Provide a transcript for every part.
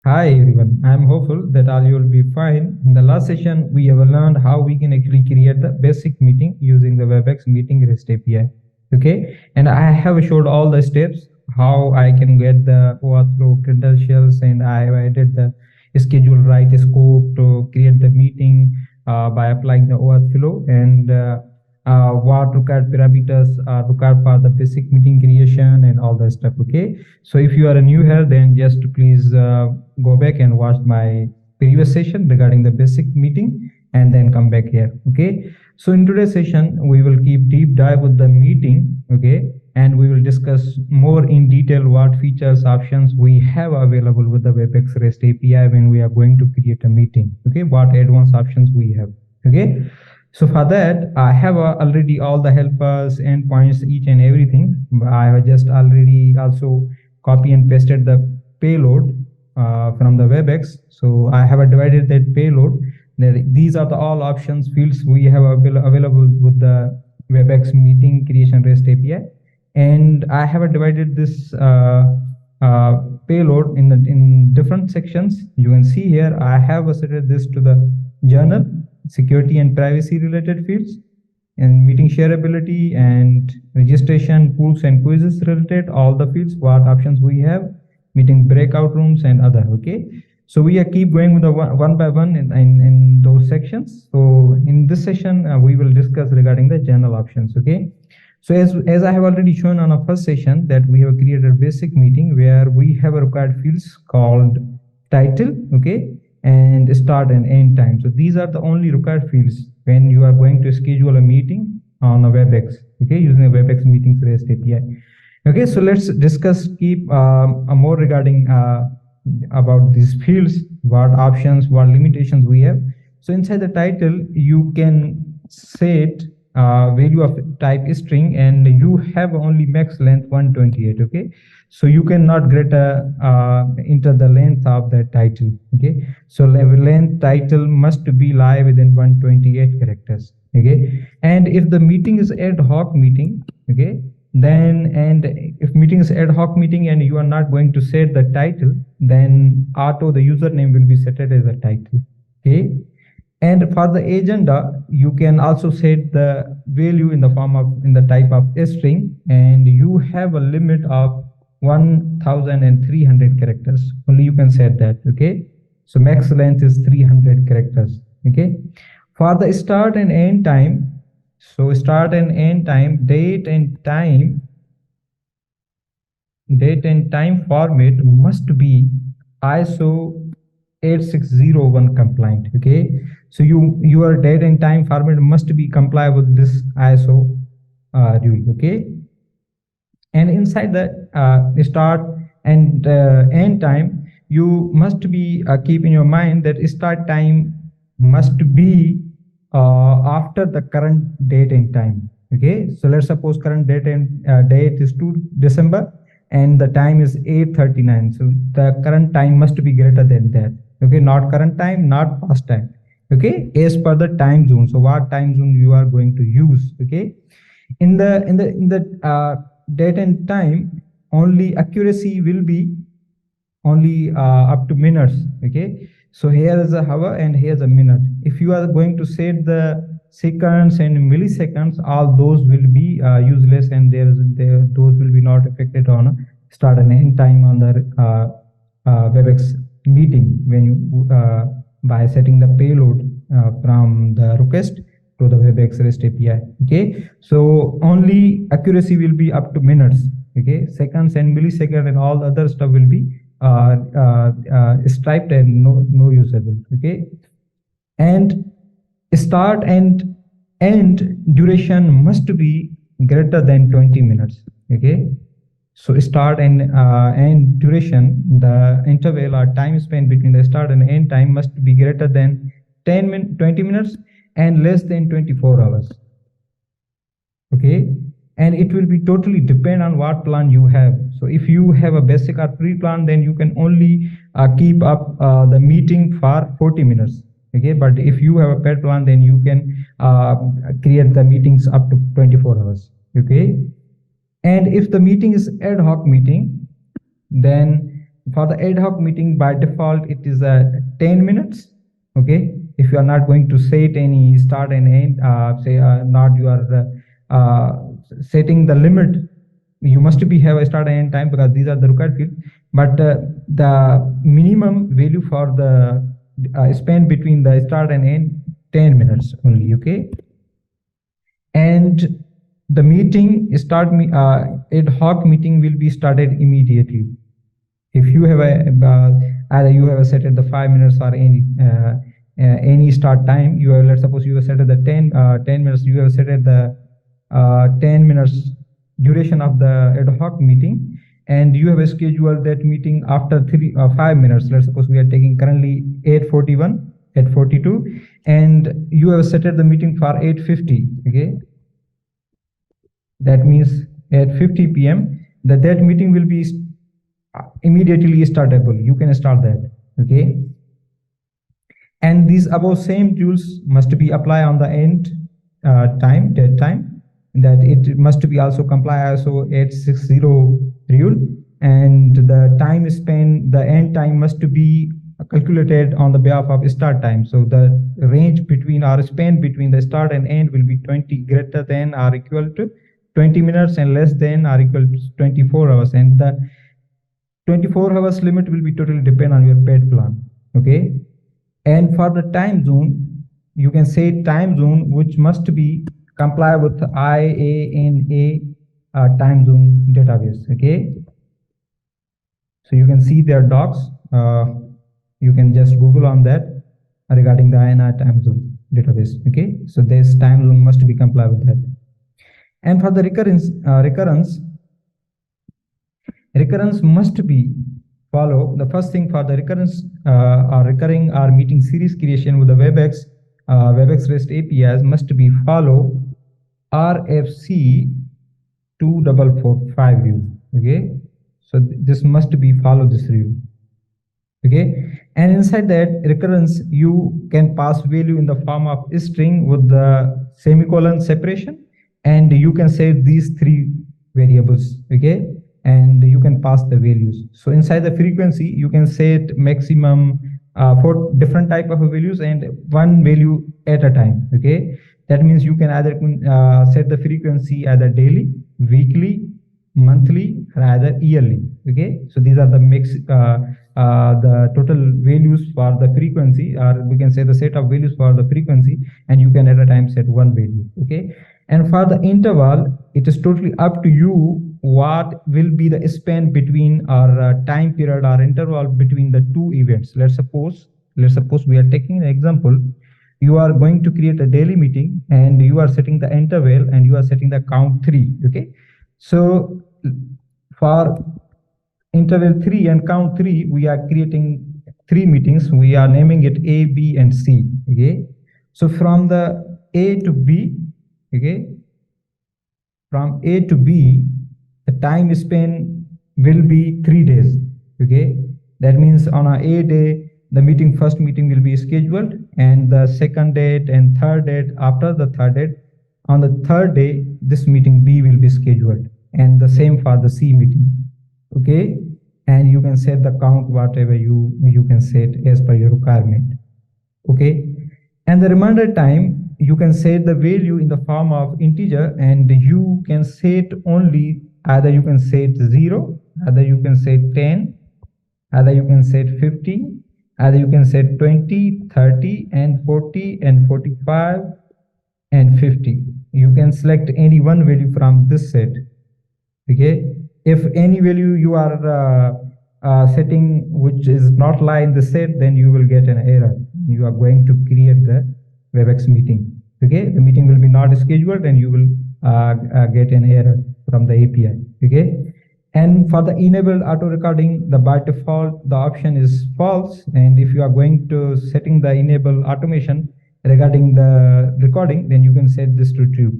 Hi everyone, I am hopeful that all you will be fine. In the last session, we have learned how we can actually create the basic meeting using the Webex meeting REST API. Okay, and I have showed all the steps how I can get the OAuth flow credentials, and I have added the schedule right scope to create the meeting by applying the OAuth flow and what required parameters are required for the basic meeting creation and all that stuff. Okay, so if you are a new here, then just please go back and watch my previous session regarding the basic meeting and then come back here. Okay, so in today's session we will keep deep dive with the meeting. Okay, and we will discuss more in detail what features options we have available with the Webex REST API when we are going to create a meeting. Okay, what advanced options we have. Okay, so for that, I have already all the helpers, endpoints, each and everything. I have just already also copy and pasted the payload from the Webex. So I have divided that payload. These are the all options fields we have available with the Webex meeting creation REST API. And I have divided this payload in different sections. You can see here, I have set this to the journal, security and privacy related fields, and meeting shareability and registration, pools and quizzes related, all the fields, what options we have, meeting breakout rooms and other. Okay, so we keep going with the one by one in those sections. So in this session, we will discuss regarding the general options. Okay, so as I have already shown on our first session that we have created a basic meeting where we have a required fields called title, okay, and start and end time. So these are the only required fields when you are going to schedule a meeting on a Webex, okay, using a Webex meetings REST API. Okay, so let's discuss more regarding about these fields, what options, what limitations we have. So inside the title, you can set value of type string, and you have only max length 128. Okay, so you cannot greater enter the length of the title. Okay, so length title must be live within 128 characters. Okay, and if the meeting is ad hoc meeting, okay, then and if meeting is ad hoc meeting and you are not going to set the title, then auto the username will be set as a title. Okay, and for the agenda, you can also set the value in the form of in the type of string, and you have a limit of 1300 characters. Only you can set that. Okay, so max length is 300 characters. Okay, for the start and end time, so start and end time, date and time format must be ISO 8601 compliant. Okay, so your date and time format must be comply with this ISO rule. Okay, and inside the start and end time, you must be keep in your mind that start time must be after the current date and time. Okay, so let's suppose current date and date is 2 December and the time is 8:39. So the current time must be greater than that. Okay, not current time, not past time. Okay, as per the time zone. So what time zone you are going to use? Okay, in the date and time, only accuracy will be only up to minutes. Okay, so here is a hour and here's a minute. If you are going to set the seconds and milliseconds, all those will be useless, and those will be not affected on start and end time on the Webex meeting when you by setting the payload from the request to the Webex REST API. Okay, so only accuracy will be up to minutes. Okay, seconds and millisecond and all other stuff will be striped and no usable. Okay, and start and end duration must be greater than 20 minutes. Okay, so start and end duration, the interval or time spent between the start and end time must be greater than 20 minutes and less than 24 hours. Okay, and it will be totally depend on what plan you have. So if you have a basic or free plan, then you can only keep up the meeting for 40 minutes. Okay, but if you have a paid plan, then you can create the meetings up to 24 hours. Okay, and if the meeting is ad hoc meeting, then for the ad hoc meeting, by default, it is 10 minutes. Okay, if you are not going to set any start and end, say not you are setting the limit, you must be have a start and end time because these are the required fields. But the minimum value for the span between the start and end 10 minutes only. Okay, and the meeting ad hoc meeting will be started immediately. If you have either you have set at the 5 minutes or any start time, you have, let's suppose you have set at the 10 minutes, you have set at the 10 minutes duration of the ad hoc meeting, and you have scheduled that meeting after 5 minutes. Let's suppose we are taking currently 8:41, 8:42, and you have set at the meeting for 8:50. Okay, that means at 50 p.m. that meeting will be immediately startable. You can start that. Okay, and these above same rules must be applied on the end dead time, that it must be also comply ISO 860 rule, and the time span, the end time must be calculated on the behalf of start time. So the range between or span between the start and end will be 20 greater than or equal to 20 minutes and less than or equal to 24 hours, and the 24 hours limit will be totally depend on your paid plan. Okay, and for the time zone, you can say time zone which must be comply with IANA time zone database. Okay, so you can see their docs. You can just Google on that regarding the IANA time zone database. Okay, so this time zone must be comply with that. And for the recurrence must be follow. The first thing for the recurrence or recurring or meeting series creation with the Webex REST APIs must be follow RFC 2445 rule. Okay, so this must be follow this rule. Okay, and inside that recurrence you can pass value in the form of string with the semicolon separation, and you can save these three variables. Okay, and you can pass the values. So inside the frequency you can set maximum 4 different type of values and 1 value at a time. Okay, that means you can either set the frequency either daily, weekly, monthly, or either yearly. Okay, so these are the the total values for the frequency, or we can say the set of values for the frequency, and you can at a time set 1 value. Okay, and for the interval, it is totally up to you what will be the span between or time period or interval between the 2 events. Let's suppose we are taking an example. You are going to create a daily meeting and you are setting the interval and you are setting the count 3. Okay, so for interval 3 and count 3, we are creating 3 meetings. We are naming it A, B, and C. Okay, so from the A to B, okay, from A to B, the time span will be 3 days. Okay, that means on a day, the first meeting will be scheduled, and the second date and third date, after the third date, on the third day, this meeting B will be scheduled, and the same for the C meeting. Okay, and you can set the count whatever you can set as per your requirement. Okay, and the reminder time, you can set the value in the form of integer, and you can set only either you can set 0, either you can set 10, either you can set 50, either you can set 20, 30, and 40, and 45, and 50. You can select any one value from this set. Okay, if any value you are setting which is not lie in the set, then you will get an error. You are going to create the Webex meeting. Okay, the meeting will be not scheduled and you will get an error from the API. Okay, and for the enabled auto recording, the by default the option is false, and if you are going to setting the enable automation regarding the recording, then you can set this to true.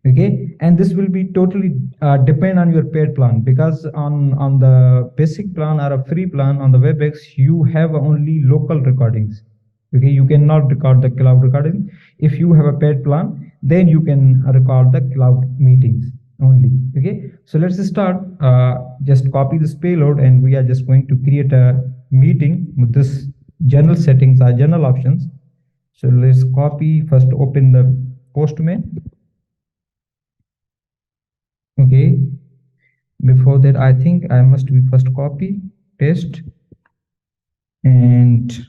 Okay, and this will be totally depend on your paid plan, because on the basic plan or a free plan on the Webex, you have only local recordings. Okay, you cannot record the cloud recording. If you have a paid plan, then you can record the cloud meetings. only. Okay, so let's start. Just copy this payload, and we are just going to create a meeting with this general settings or general options. So let's copy first, open the Postman. Okay, before that, I think I must be first copy, paste, and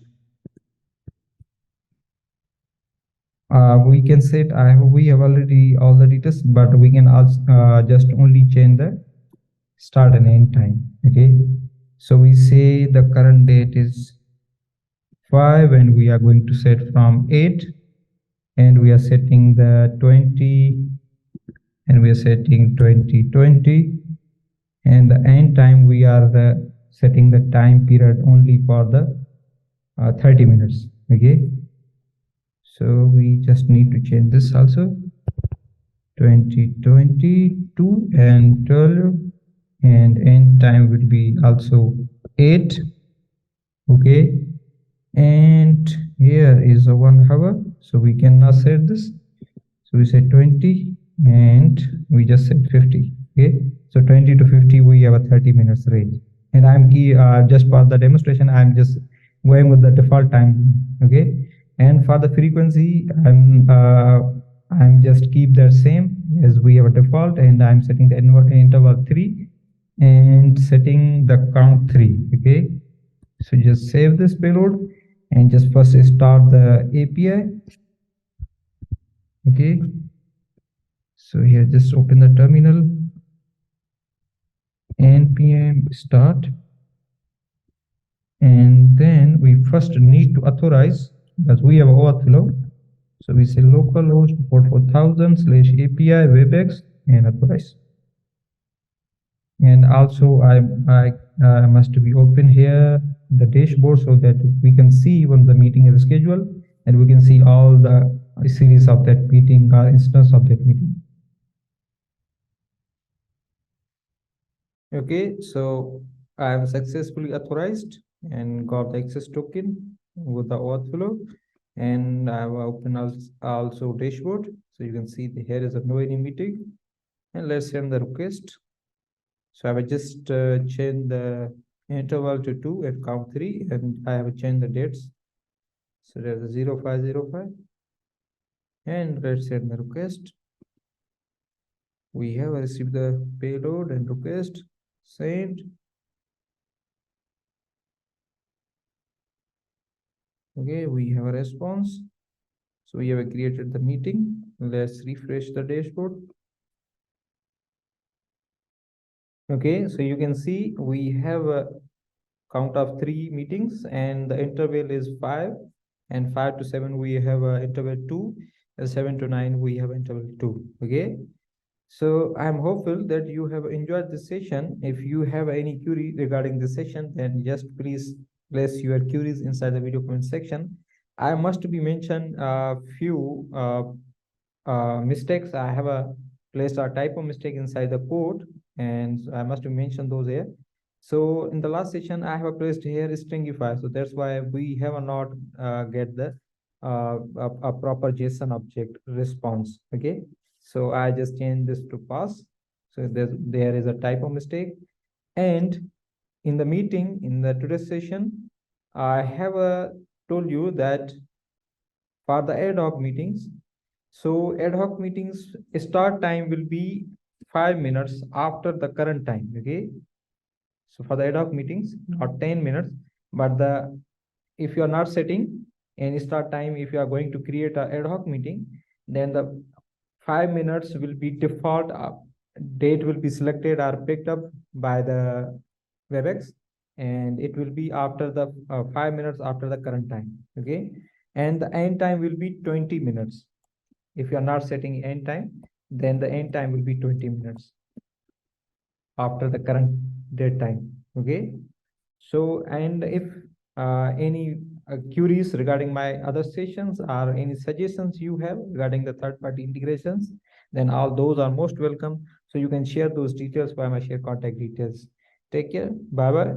we can set, we have already all the details, but we can also just only change the start and end time. Okay, so we say the current date is 5 and we are going to set from 8, and we are setting the 20, and we are setting 2020, and the end time we are setting the time period only for the 30 minutes. Okay, so we just need to change this also, 2022 and 12, and end time will be also 8. Okay, and here is a 1 hour, so we can now set this. So we say 20 and we just set 50. Okay, so 20 to 50 we have a 30 minutes range, and I'm just for the demonstration I'm just going with the default time. Okay, and for the frequency I'm just keep that same as we have a default, and I'm setting the interval 3 and setting the count 3. Okay, so just save this payload and just first start the API. Okay, so here just open the terminal, npm start, and then we first need to authorize because we have overflow. So we say localhost port 4000/API Webex and authorize. And also I must be open here the dashboard so that we can see when the meeting is scheduled, and we can see all the series of that meeting or instance of that meeting. Okay, so I have successfully authorized and got the access token with the overflow, and I have opened also dashboard. So you can see here is a no any meeting, and let's send the request. So I will just change the interval to 2 and count 3, and I have changed the dates. So there's a 0505, and let's send the request. We have received the payload and request sent. Okay, we have a response. So we have created the meeting. Let's refresh the dashboard. Okay, so you can see we have a count of 3 meetings, and the interval is 5, and 5 to 7 we have interval 2, and 7 to 9 we have interval 2. Okay, so I'm hopeful that you have enjoyed this session. If you have any query regarding this session, then just please place your queries inside the video comment section. I must be mentioned a few mistakes. I have placed a typo mistake inside the code, and I must mention those here. So in the last session, I have placed here stringify. So that's why we have not get the a proper JSON object response. Okay, so I just changed this to pass. So there is a typo mistake. And in the meeting, in the today's session, I have told you that for the ad hoc meetings, so ad hoc meetings start time will be 5 minutes after the current time. Okay, so for the ad hoc meetings, not 10 minutes, but if you are not setting any start time, if you are going to create an ad hoc meeting, then the 5 minutes will be default date will be selected or picked up by the Webex, and it will be after the 5 minutes after the current time. Okay, and the end time will be 20 minutes. If you are not setting end time, then the end time will be 20 minutes after the current date time. Okay, so and if any queries regarding my other sessions or any suggestions you have regarding the third-party integrations, then all those are most welcome. So you can share those details by my share contact details. Take care. Bye bye.